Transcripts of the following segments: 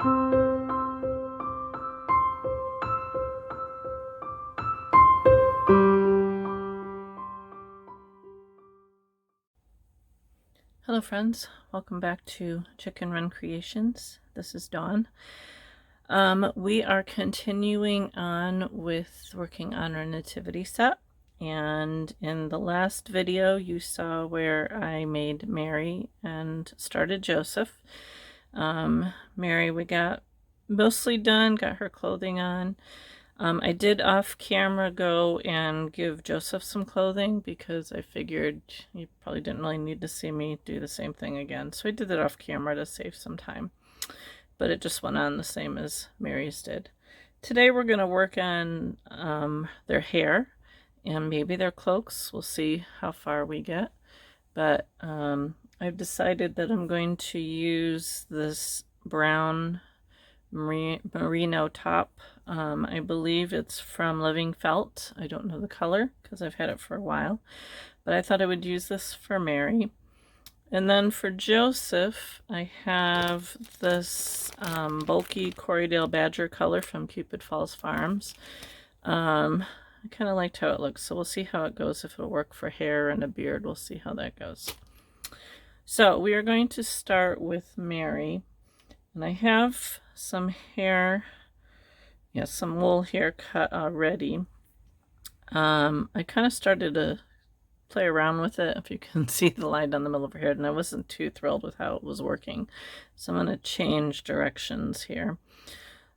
Hello friends, welcome back to Chicken Run Creations. This is Dawn. We are continuing on with working on our nativity set, and in the last video you saw where I made Mary and started Joseph. Mary we got mostly done, got her clothing on. I did off camera go and give Joseph some clothing because I figured you probably didn't really need to see me do the same thing again. So I did it off camera to save some time. But it just went on the same as Mary's did. Today we're going to work on their hair and maybe their cloaks. We'll see how far we get. But I've decided that I'm going to use this brown merino top. I believe it's from Living Felt. I don't know the color because I've had it for a while, but I thought I would use this for Mary. And then for Joseph, I have this bulky Corriedale Badger color from Cupid Falls Farms. I kind of liked how it looks, so we'll see how it goes. If it'll work for hair and a beard, we'll see how that goes. So we are going to start with Mary. And I have some hair, some wool hair cut already. I kind of started to play around with it, if you can see the line down the middle of her hair, and I wasn't too thrilled with how it was working. So I'm going to change directions here.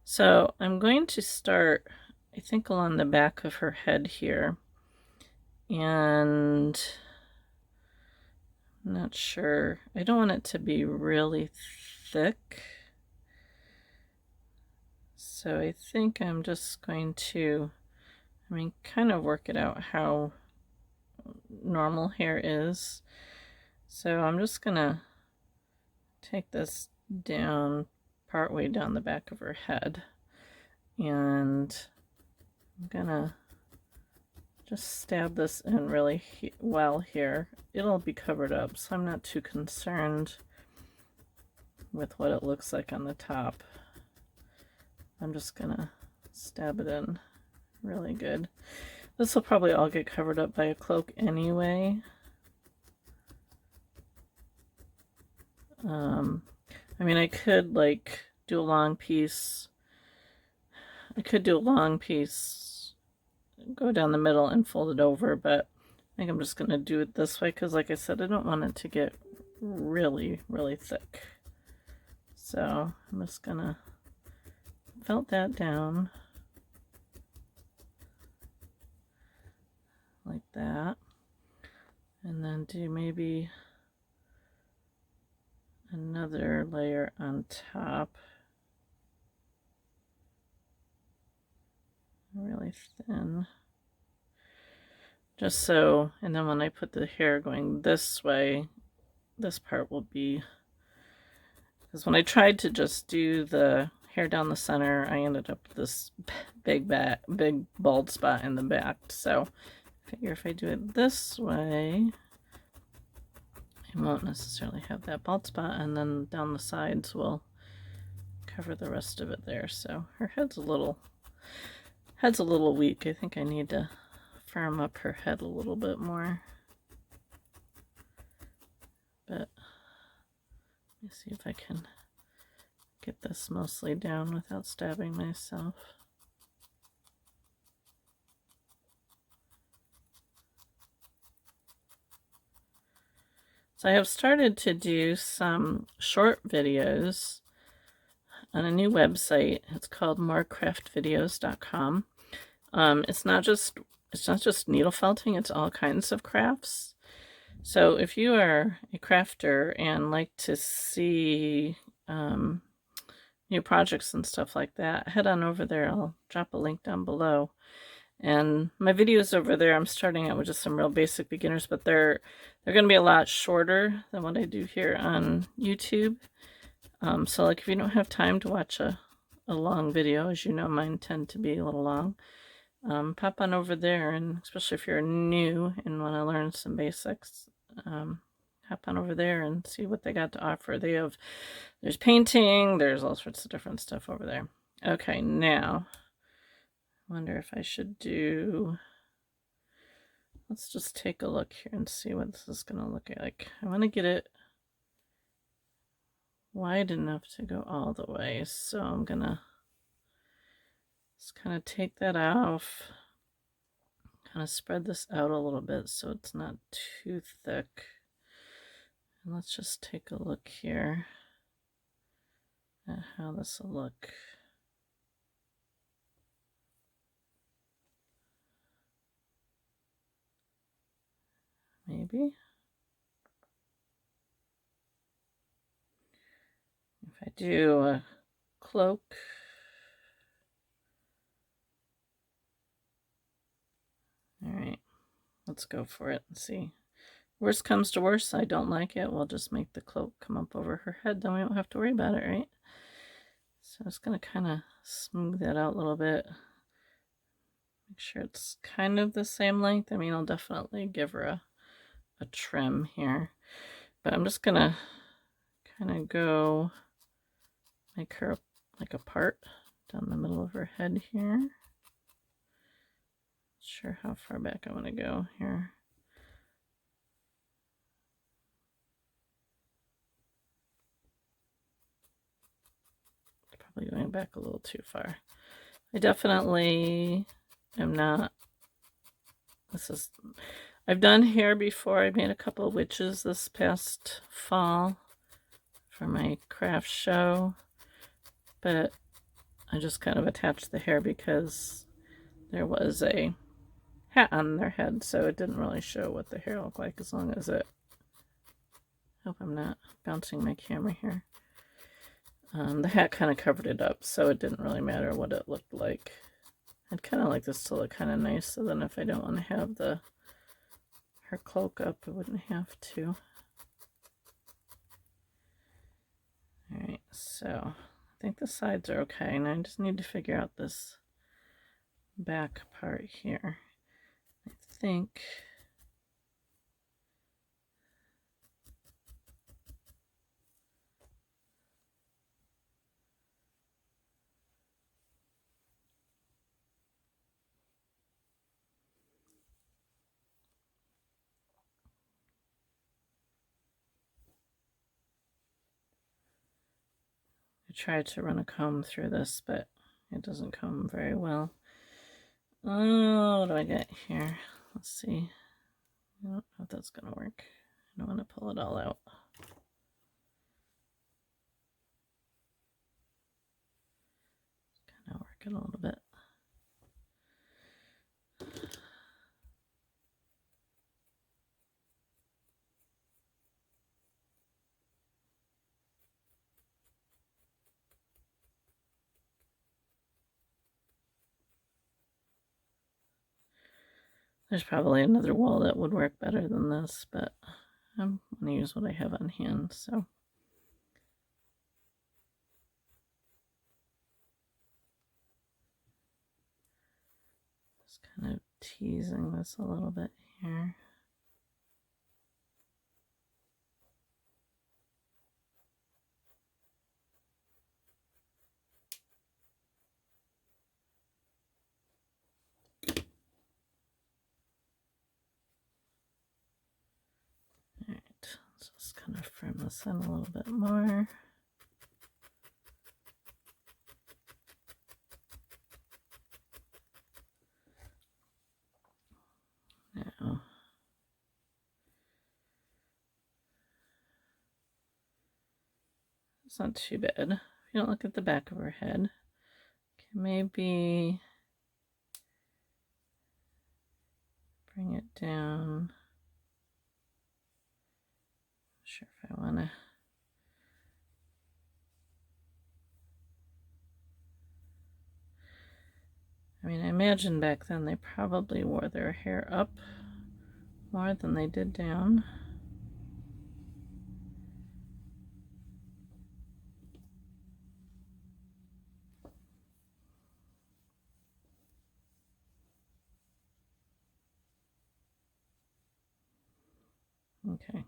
So I'm going to start, I think, along the back of her head here. And I'm not sure. I don't want it to be really thick. So I think I'm just going to, kind of work it out how normal hair is. So I'm just gonna take this down partway down the back of her head, and I'm gonna just stab this in really well here. It'll be covered up, so I'm not too concerned with what it looks like on the top. I'm just gonna stab it in really good. This will probably all get covered up by a cloak anyway. I could like do a long piece. I could do a long piece, go down the middle and fold it over, but I think I'm just gonna do it this way because, like I said, I don't want it to get really, really thick. So I'm just gonna felt that down like that, and then do maybe another layer on top, really thin, just so, and then when I put the hair going this way, this part will be, because when I tried to just do the hair down the center, I ended up with this big bald spot in the back. So I figure if I do it this way, I won't necessarily have that bald spot, and then down the sides will cover the rest of it there. So her head's a little weak. I think I need to firm up her head a little bit more. But let me see if I can get this mostly down without stabbing myself. So I have started to do some short videos on a new website. It's called morecraftvideos.com. It's not just needle felting, it's all kinds of crafts. So if you are a crafter and like to see new projects and stuff like that, head on over there. I'll drop a link down below. And my videos over there, I'm starting out with just some real basic beginners, but they're going to be a lot shorter than what I do here on YouTube. So like if you don't have time to watch a long video, as you know, mine tend to be a little long, pop on over there, and especially if you're new and want to learn some basics, hop on over there and see what they got to offer. There's painting, there's all sorts of different stuff over there. Okay, now, I wonder if I should do, let's just take a look here and see what this is going to look like. I want to get it wide enough to go all the way, so I'm going to just kind of take that off, kind of spread this out a little bit so it's not too thick. And let's just take a look here at how this will look. Maybe. If I do a cloak, all right, let's go for it and see. Worst comes to worst, I don't like it, we'll just make the cloak come up over her head, then we don't have to worry about it, right? So I'm just going to kind of smooth that out a little bit. Make sure it's kind of the same length. I mean, I'll definitely give her a trim here. But I'm just going to kind of go make her like a part down the middle of her head here. Not sure how far back I want to go here. Probably going back a little too far. I definitely am not. I've done hair before. I made a couple of witches this past fall for my craft show, but I just kind of attached the hair because there was a hat on their head, so it didn't really show what the hair looked like as long as it. Hope I'm not bouncing my camera here. The hat kind of covered it up, so it didn't really matter what it looked like. I'd kind of like this to look kind of nice, so then if I don't want to have her cloak up, I wouldn't have to. Alright, so I think the sides are okay, and I just need to figure out this back part here. I think I tried to run a comb through this, but it doesn't comb very well. Oh, what do I get here? Let's see. I don't know if that's going to work. I don't want to pull it all out. Kind of work it a little bit. There's probably another wall that would work better than this, but I'm going to use what I have on hand, so. Just kind of teasing this a little bit here. Alright, let's just kind of firm this in a little bit more. Now, it's not too bad. If you don't look at the back of her head, can maybe bring it down. Not sure if I want to. I mean, I imagine back then they probably wore their hair up more than they did down. Okay,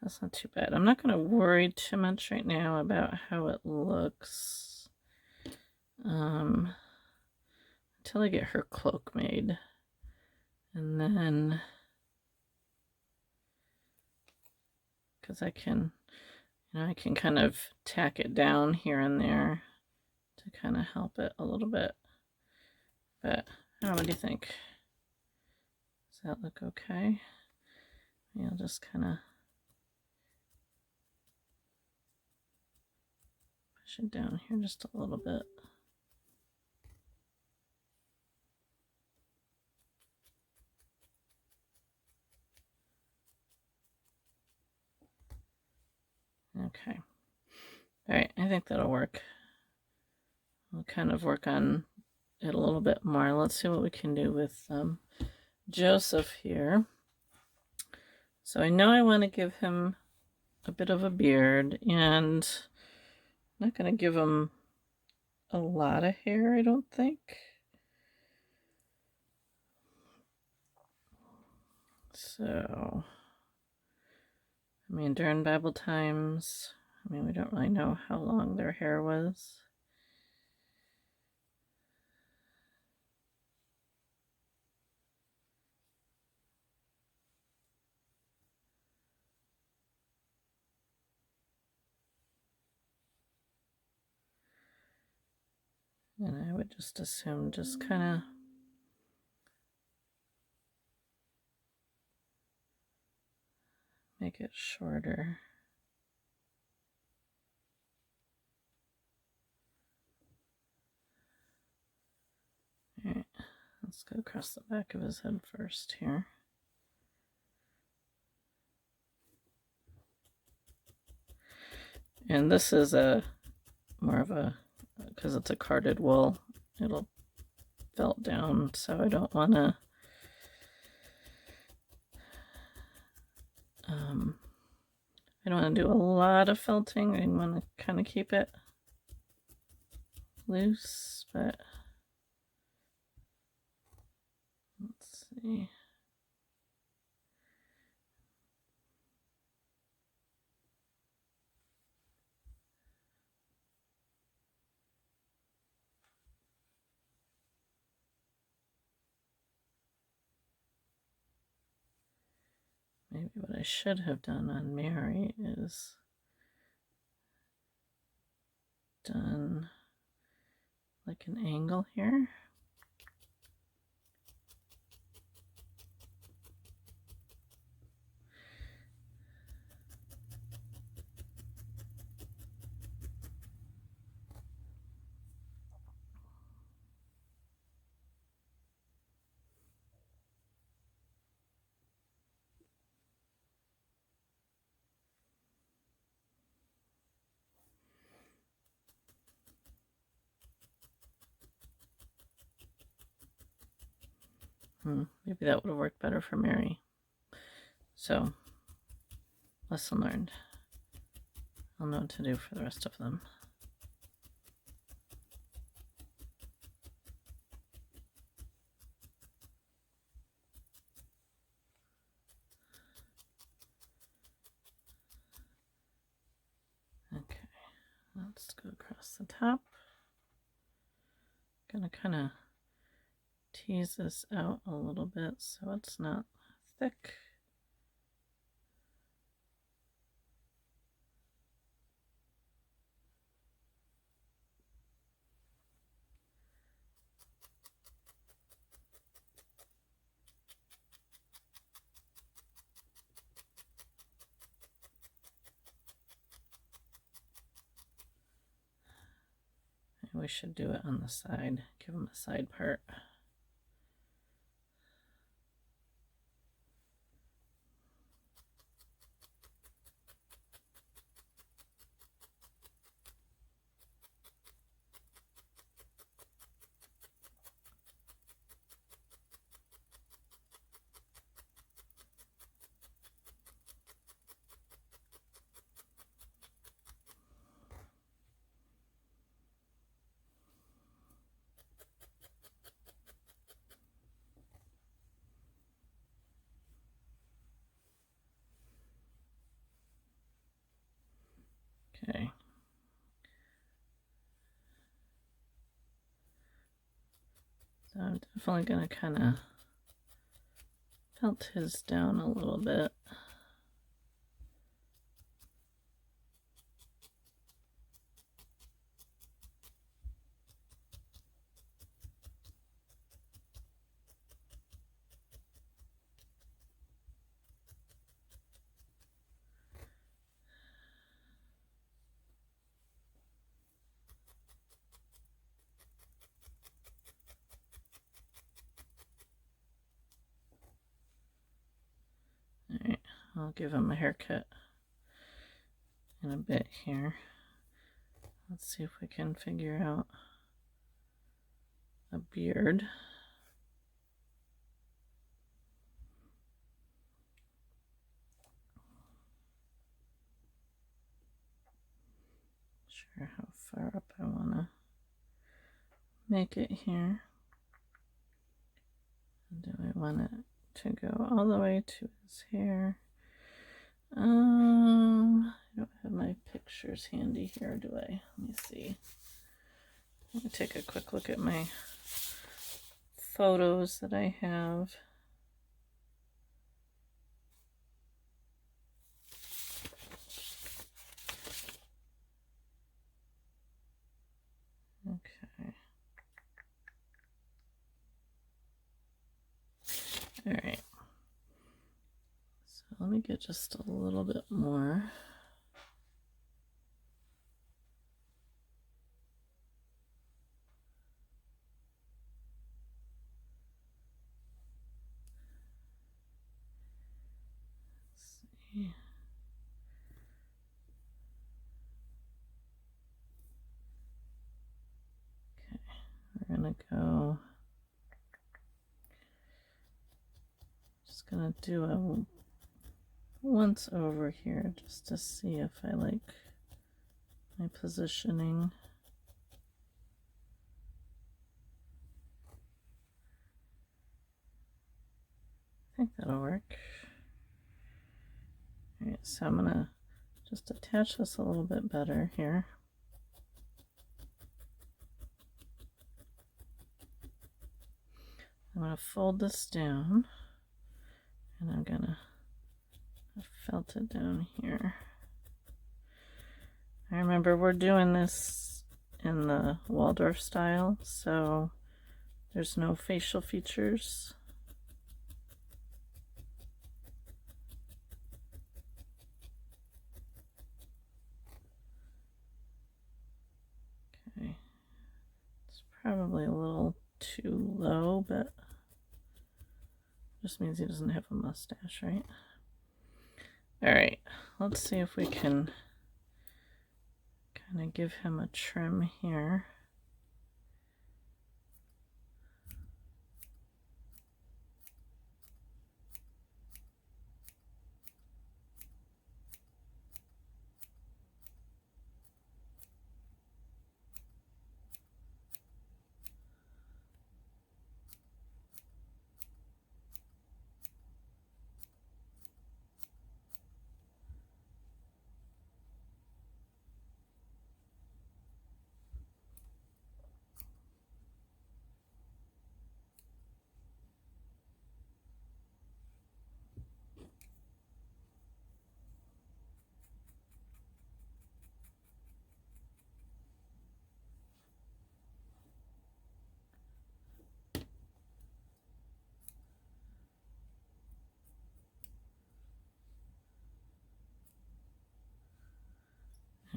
That's not too bad. I'm not going to worry too much right now about how it looks until I get her cloak made. And then, because I can, I can kind of tack it down here and there to kind of help it a little bit. But, what do you think? Does that look okay? Yeah, I'll just kind of push it down here just a little bit. Okay. All right, I think that'll work. We'll kind of work on it a little bit more. Let's see what we can do with Joseph here. So I know I want to give him a bit of a beard, and I'm not going to give him a lot of hair, I don't think. So, I mean, during Bible times, I mean, we don't really know how long their hair was. And I would just assume just kind of make it shorter. All right, let's go across the back of his head first here. And this is more of a, because it's a carded wool, it'll felt down, so I don't want to I don't want to do a lot of felting. I want to kind of keep it loose, but let's see. Maybe what I should have done on Mary is done like an angle here. Maybe that would have worked better for Mary. So, lesson learned. I'll know what to do for the rest of them. Okay, let's go across the top. Gonna kind of tease this out a little bit so it's not thick. We should do it on the side, give them a side part. Okay. So I'm definitely going to kind of felt his down a little bit. Alright, I'll give him a haircut in a bit here. Let's see if we can figure out a beard. Not sure how far up I want to make it here. Do I want it to go all the way to his hair? I don't have my pictures handy here, do I? Let me see. Let me take a quick look at my photos that I have. Okay. All right. So let me get just a little bit more. Let's see. Okay, we're gonna go. Just gonna do a once over here just to see if I like my positioning. I think that'll work. All right, so I'm gonna just attach this a little bit better here. I'm gonna fold this down and I'm gonna felt it down here. I remember we're doing this in the Waldorf style, so there's no facial features. Okay, it's probably a little too low, but just means he doesn't have a mustache, right? All right, let's see if we can kind of give him a trim here.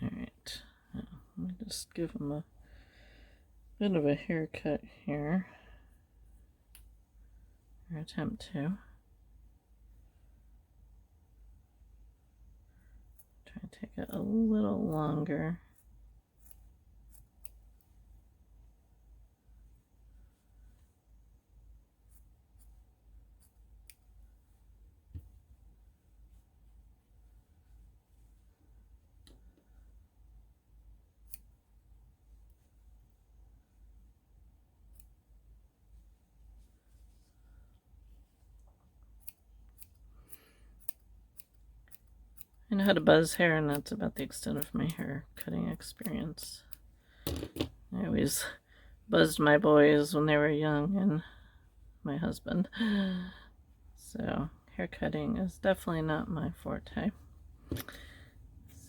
All right, let me just give him a bit of a haircut here, or attempt to. Try to take it a little longer. I know how to buzz hair, and that's about the extent of my hair cutting experience. I always buzzed my boys when they were young, and my husband. So hair cutting is definitely not my forte.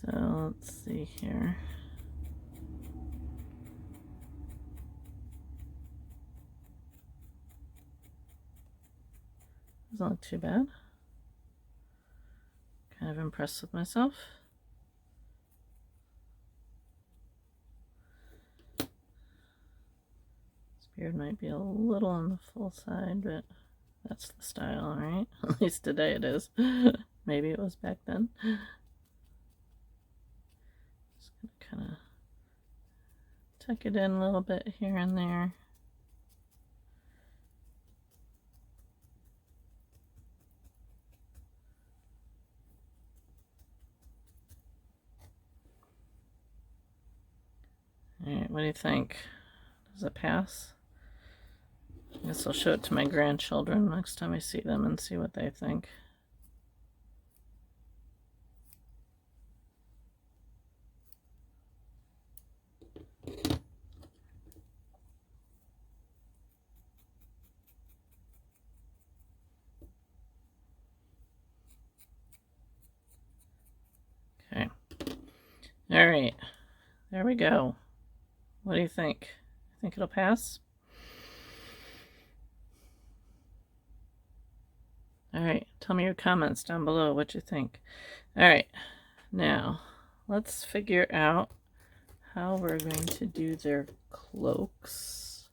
So let's see here. Doesn't look too bad. Kind of impressed with myself. This beard might be a little on the full side, but that's the style, right? At least today it is. Maybe it was back then. Just gonna kind of tuck it in a little bit here and there. Alright, what do you think? Does it pass? I guess I'll show it to my grandchildren next time I see them and see what they think. Okay. Alright. There we go. What do you think? Think it'll pass? Alright, tell me your comments down below what you think. Alright, now let's figure out how we're going to do their cloaks.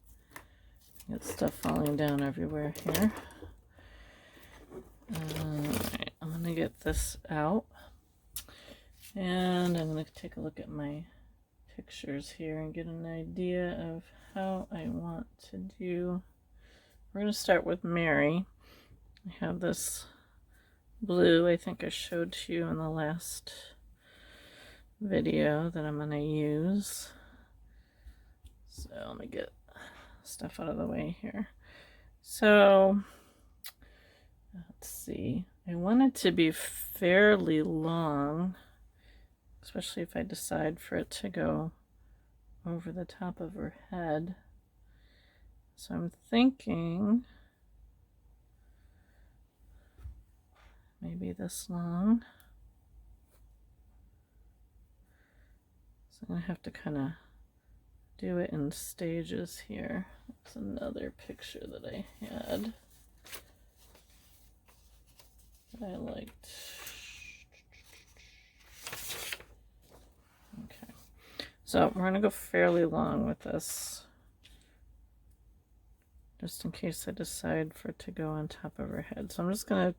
Got stuff falling down everywhere here. Alright, I'm going to get this out. And I'm going to take a look at my pictures here and get an idea of how I want to do. We're going to start with Mary. I have this blue I think I showed to you in the last video that I'm going to use. So let me get stuff out of the way here. So let's see. I want it to be fairly long, especially if I decide for it to go over the top of her head. So I'm thinking maybe this long. So I'm going to have to kind of do it in stages here. That's another picture that I had that I liked. Okay, so we're going to go fairly long with this, just in case I decide for it to go on top of her head. So I'm just going to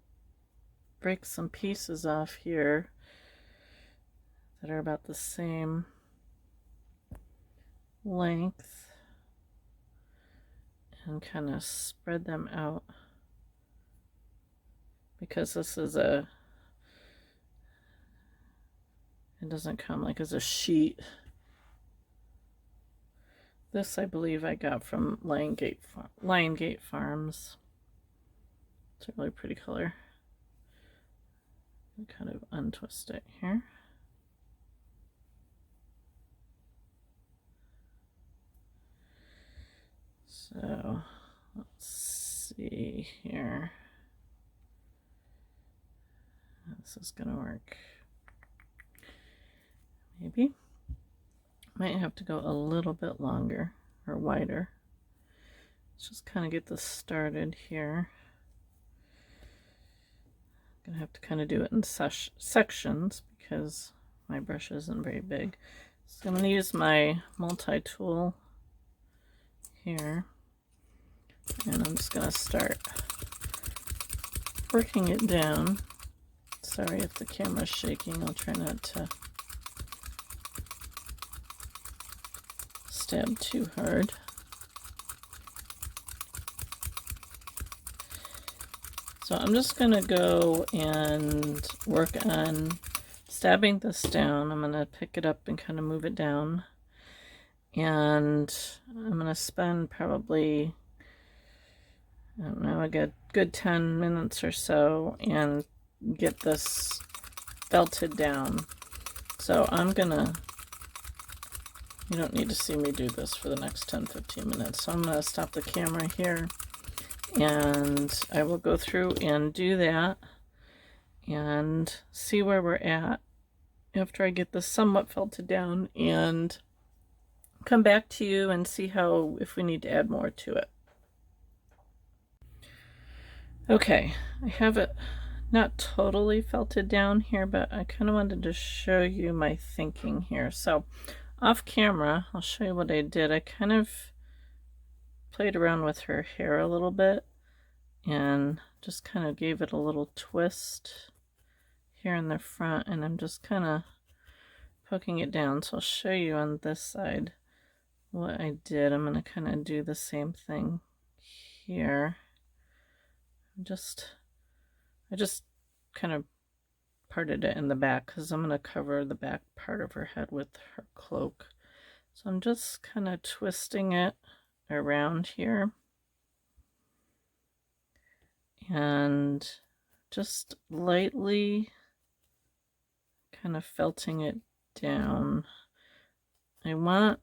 break some pieces off here that are about the same length and kind of spread them out, because this is it doesn't come like as a sheet. This I believe I got from Lion Gate Farms. It's a really pretty color. Kind of untwist it here. So let's see here. This is gonna work. Maybe. Might have to go a little bit longer or wider. Let's just kind of get this started here. I'm gonna have to kind of do it in sections because my brush isn't very big. So I'm gonna use my multi-tool here, and I'm just gonna start working it down. Sorry if the camera's shaking. I'll try not to stab too hard. So I'm just going to go and work on stabbing this down. I'm going to pick it up and kind of move it down. And I'm going to spend probably, I don't know, a good 10 minutes or so and get this felted down. So I'm gonna, you don't need to see me do this for the next 10-15 minutes. So I'm gonna stop the camera here and I will go through and do that and see where we're at after I get this somewhat felted down and come back to you and see how, if we need to add more to it. Okay, I have it not totally felted down here, but I kind of wanted to show you my thinking here. So off camera, I'll show you what I did. I kind of played around with her hair a little bit and just kind of gave it a little twist here in the front, and I'm just kind of poking it down. So I'll show you on this side what I did. I'm going to kind of do the same thing here. I just kind of parted it in the back because I'm going to cover the back part of her head with her cloak. So I'm just kind of twisting it around here and just lightly kind of felting it down. I want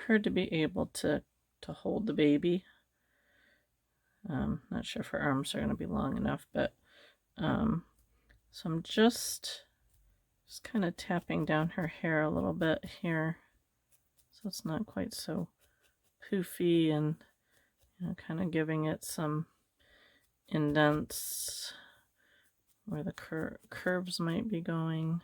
her to be able to hold the baby. Not sure if her arms are going to be long enough, but so I'm just kind of tapping down her hair a little bit here, so it's not quite so poofy, and kind of giving it some indents where the curves might be going.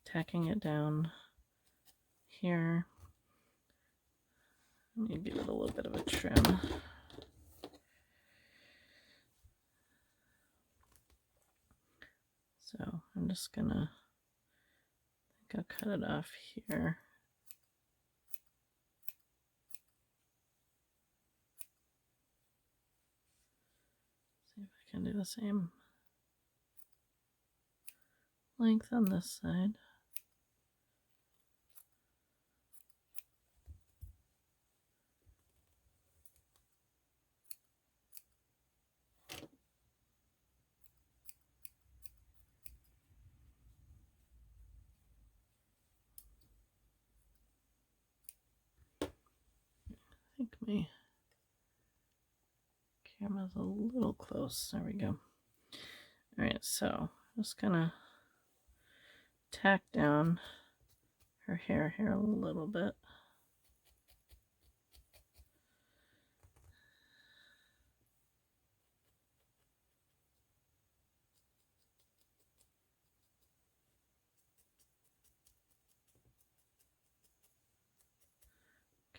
Tacking it down here. Let me give it a little bit of a trim. So I'm just gonna, I think I'll cut it off here. See if I can do the same length on this side. I think my camera's a little close. There we go. All right, so just gonna tack down her hair here a little bit.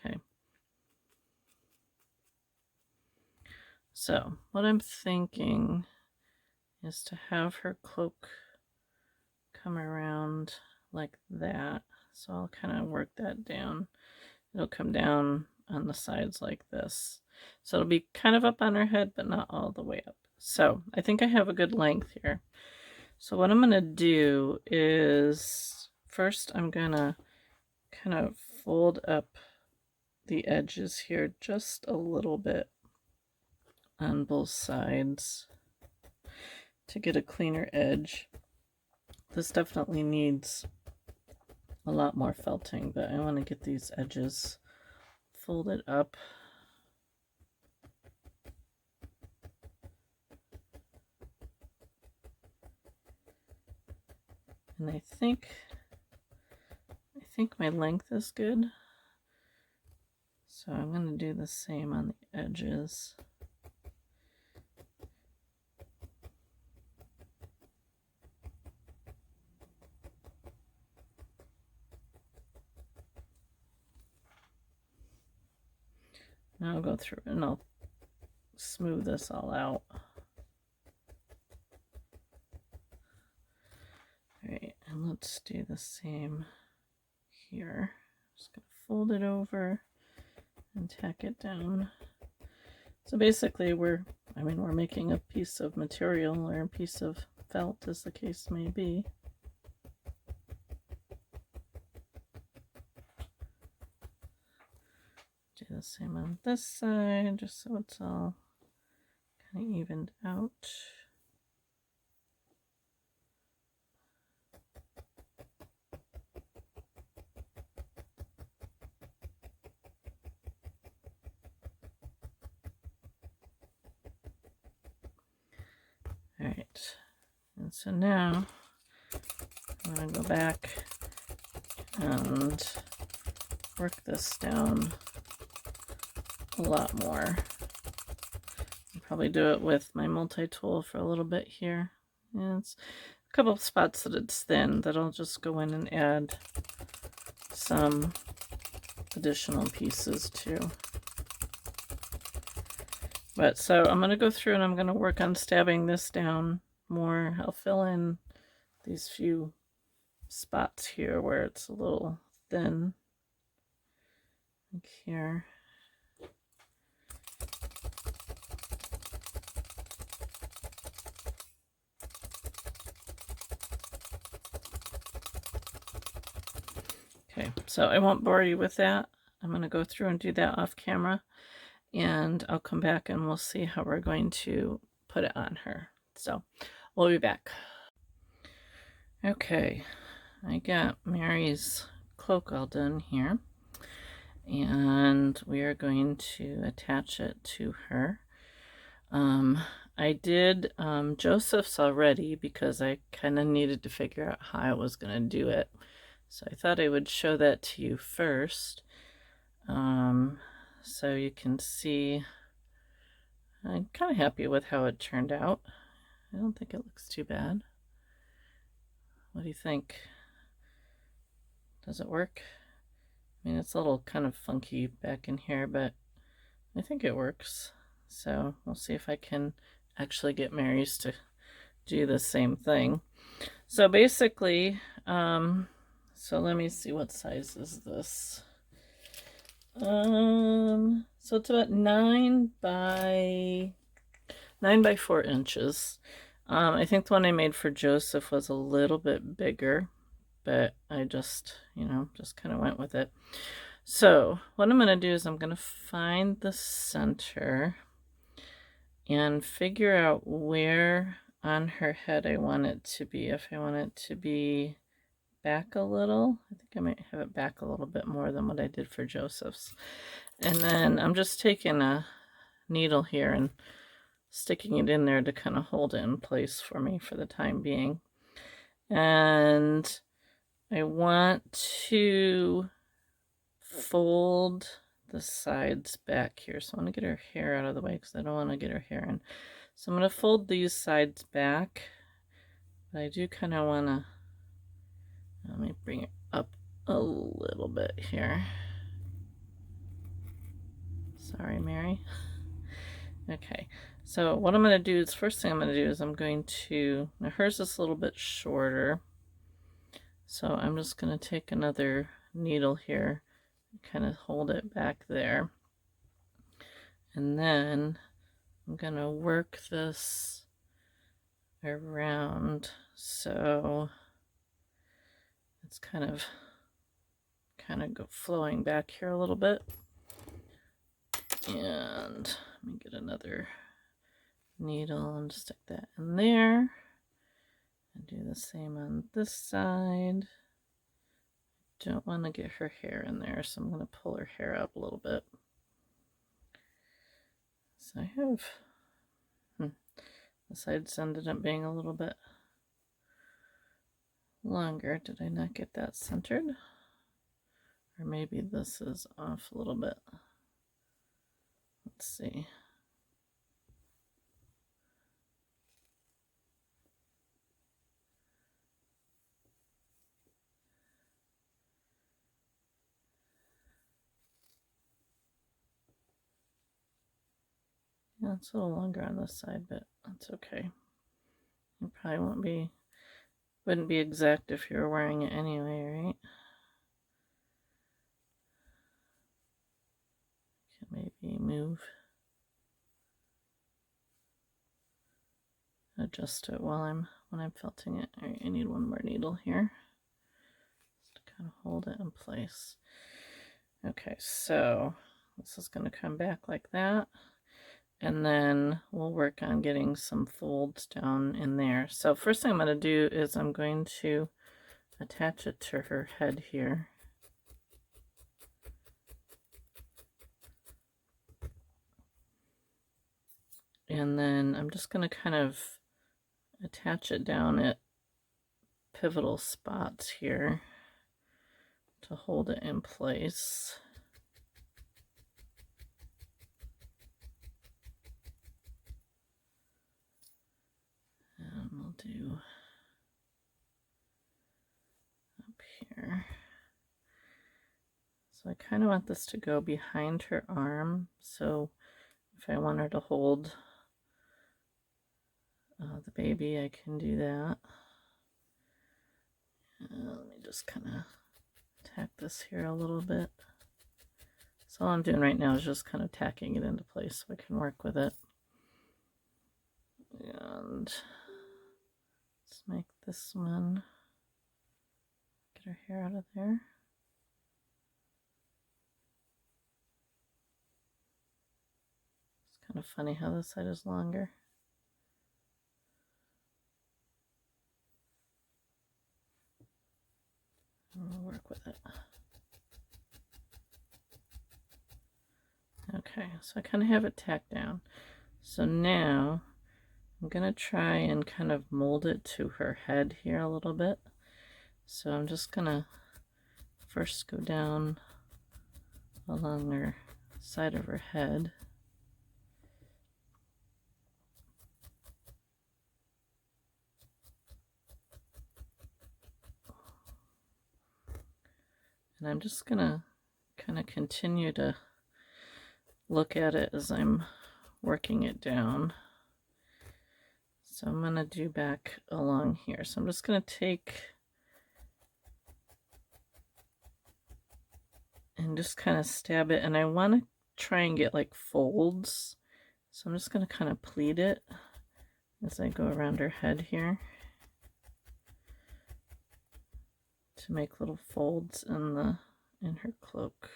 Okay. So what I'm thinking is to have her cloak come around like that. So I'll kind of work that down. It'll come down on the sides like this. So it'll be kind of up on her head, but not all the way up. So I think I have a good length here. So what I'm going to do is first I'm going to kind of fold up the edges here just a little bit on both sides to get a cleaner edge. This definitely needs a lot more felting, but I want to get these edges folded up. And I think my length is good. So I'm going to do the same on the edges. Now I'll go through and I'll smooth this all out. Alright, and let's do the same here. Just gonna fold it over and tack it down. So basically we're making a piece of material or a piece of felt, as the case may be. do the same on this side, just so it's all kind of evened out. All right, and so now I'm going to go back and work this down a lot more. I'll probably do it with my multi-tool for a little bit here. And it's a couple of spots that it's thin that I'll just go in and add some additional pieces to. But so I'm going to go through and I'm going to work on stabbing this down more. I'll fill in these few spots here where it's a little thin, like here. Okay, so I won't bore you with that. I'm going to go through and do that off camera, and I'll come back and we'll see how we're going to put it on her. So we'll be back. Okay, I got Mary's cloak all done here, and we are going to attach it to her. I did Joseph's already because I kind of needed to figure out how I was going to do it. So I thought I would show that to you first. So you can see I'm kind of happy with how it turned out. I don't think it looks too bad. What do you think? Does it work? I mean, it's a little kind of funky back in here, but I think it works. So we'll see if I can actually get Mary's to do the same thing. So basically, so let me see, what size is this? So it's about 9 by 4 inches. I think the one I made for Joseph was a little bit bigger, but I just, just kind of went with it. So what I'm going to do is I'm going to find the center and figure out where on her head I want it to be. If I want it to be back a little, I think I might have it back a little bit more than what I did for Joseph's. And then I'm just taking a needle here and sticking it in there to kind of hold it in place for me for the time being. And I want to fold the sides back here. So I want to get her hair out of the way because I don't want to get her hair in. So I'm going to fold these sides back, but I do kind of want to, let me bring it up a little bit here. Sorry, Mary. Okay, so what I'm going to do is, first thing I'm going to do is I'm going to, now hers is a little bit shorter, so I'm just going to take another needle here, kind of hold it back there, and then I'm going to work this around so it's kind of go flowing back here a little bit. And let me get another needle and stick that in there and do the same on this side. Don't want to get her hair in there, so I'm going to pull her hair up a little bit. So I have the sides ended up being a little bit longer. Did I not get that centered? Or maybe this is off a little bit. Let's see. Yeah, it's a little longer on this side, but that's okay. It probably wouldn't be exact if you were wearing it anyway, right? Can maybe adjust it when I'm felting it. All right, I need one more needle here just to kind of hold it in place. Okay, so This is going to come back like that. And then we'll work on getting some folds down in there. So first thing I'm going to do is I'm going to attach it to her head here. And then I'm just going to kind of attach it down at pivotal spots here to hold it in place. And we'll do up here. So I kind of want this to go behind her arm. So if I want her to hold the baby, I can do that. Let me just kind of tack this here a little bit. So all I'm doing right now is just kind of tacking it into place so I can work with it. And let's make this one, get her hair out of there. It's kind of funny how this side is longer. We'll work with it. Okay, so I kind of have it tacked down. So now I'm going to try and kind of mold it to her head here a little bit. So I'm just going to first go down along her side of her head. And I'm just going to kind of continue to look at it as I'm working it down. So I'm going to do back along here. So I'm just going to take and just kind of stab it. And I want to try and get like folds. So I'm just going to kind of pleat it as I go around her head here to make little folds in her cloak.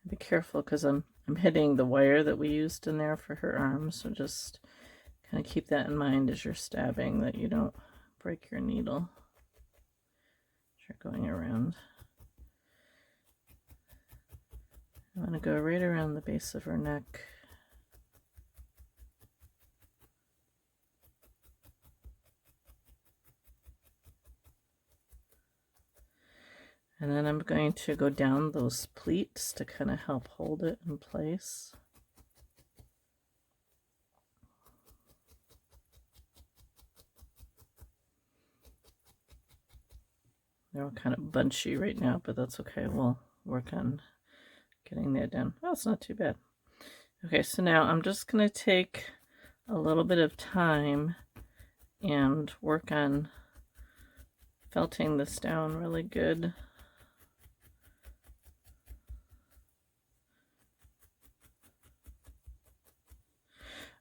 Be careful because I'm hitting the wire that we used in there for her arms, so just kind of keep that in mind as you're stabbing, that you don't break your needle as you're going around. I'm going to go right around the base of her neck. And then I'm going to go down those pleats to kind of help hold it in place. They're all kind of bunchy right now, but that's okay. We'll work on getting that down. Oh, it's not too bad. Okay, so now I'm just going to take a little bit of time and work on felting this down really good.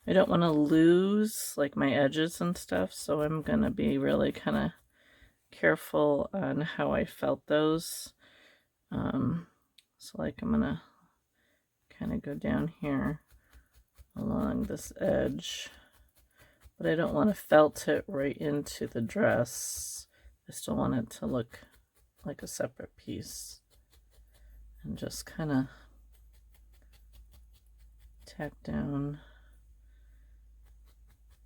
I don't want to lose like my edges and stuff, so I'm going to be really kind of careful on how I felt those. So like I'm going to kind of go down here along this edge, but I don't want to felt it right into the dress. I still want it to look like a separate piece, and just kind of tack down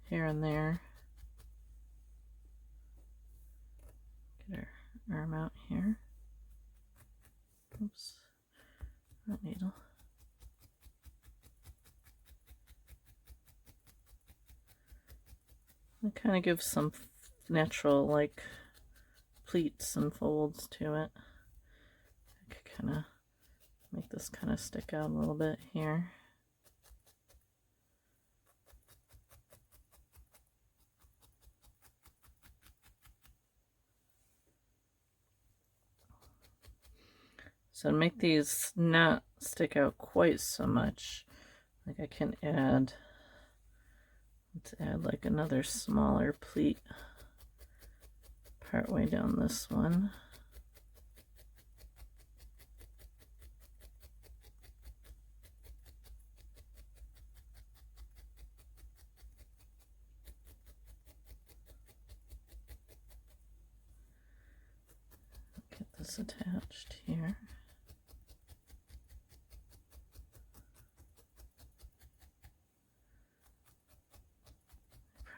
here and there. Get her arm out here. Oops, that needle. It kind of gives some natural like pleats and folds to it. I could kind of make this kind of stick out a little bit here. So to make these not stick out quite so much, like I can add, let's add like another smaller pleat part way down this one. this attached here.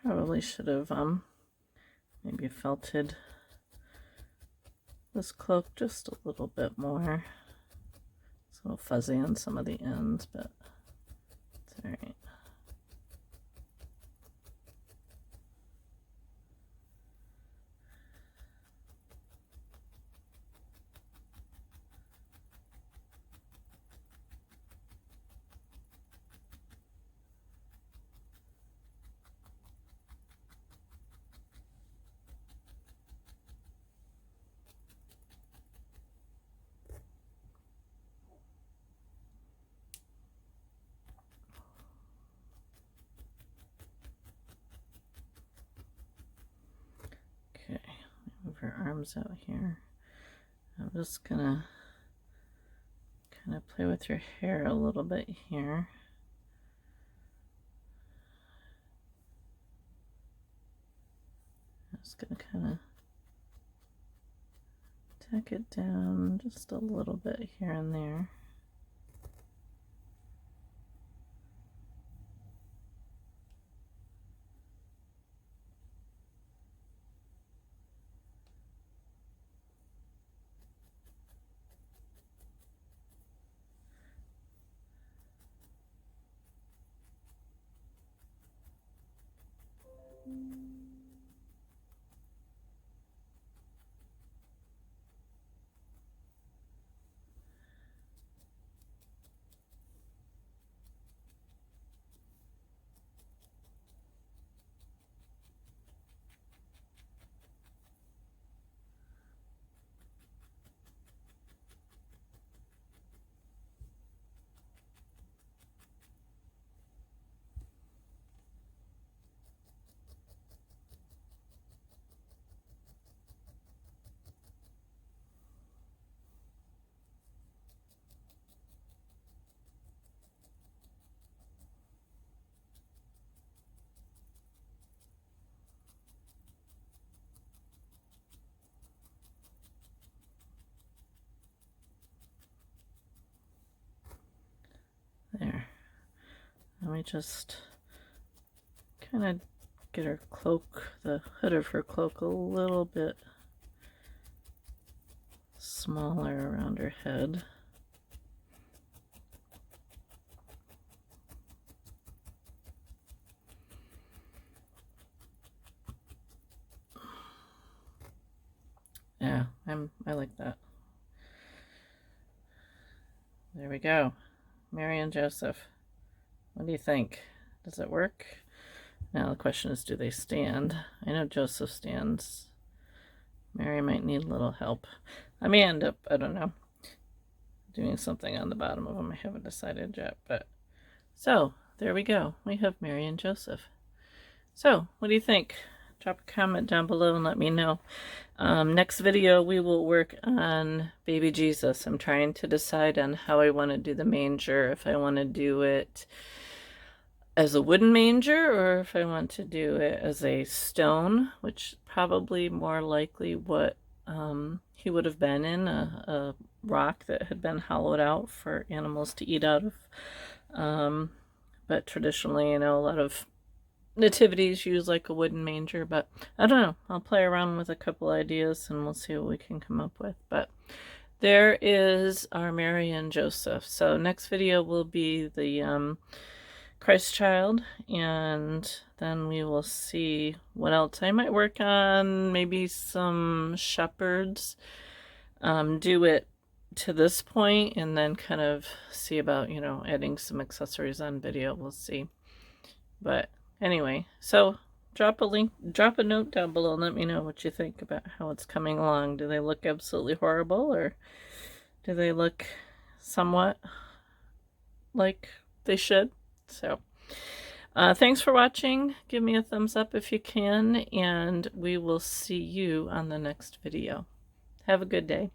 Probably should have maybe felted this cloak just a little bit more. It's a little fuzzy on some of the ends, but it's all right. Okay, move her arms out here. I'm just gonna kind of play with her hair a little bit here. I'm just gonna kind of tack it down just a little bit here and there. There. Let me just kind of get her cloak, the hood of her cloak, a little bit smaller around her head. Yeah, I like that. There we go. Mary and Joseph. What do you think? Does it work? Now the question is, do they stand? I know Joseph stands. Mary might need a little help. I may end up, I don't know, doing something on the bottom of them. I haven't decided yet, but so there we go. We have Mary and Joseph. So what do you think? Drop a comment down below and let me know. Next video we will work on baby Jesus. I'm trying to decide on how I want to do the manger, if I want to do it as a wooden manger or if I want to do it as a stone, which probably more likely what he would have been in, a rock that had been hollowed out for animals to eat out of. But traditionally, you know, a lot of nativities use like a wooden manger, but I don't know. I'll play around with a couple ideas and we'll see what we can come up with. But there is our Mary and Joseph. So next video will be the Christ child, and then we will see what else I might work on. Maybe some shepherds. Do it to this point and then kind of see about, you know, adding some accessories on video. We'll see. But anyway, so drop a note down below and let me know what you think about how it's coming along. Do they look absolutely horrible, or do they look somewhat like they should? So thanks for watching. Give me a thumbs up if you can, and we will see you on the next video. Have a good day.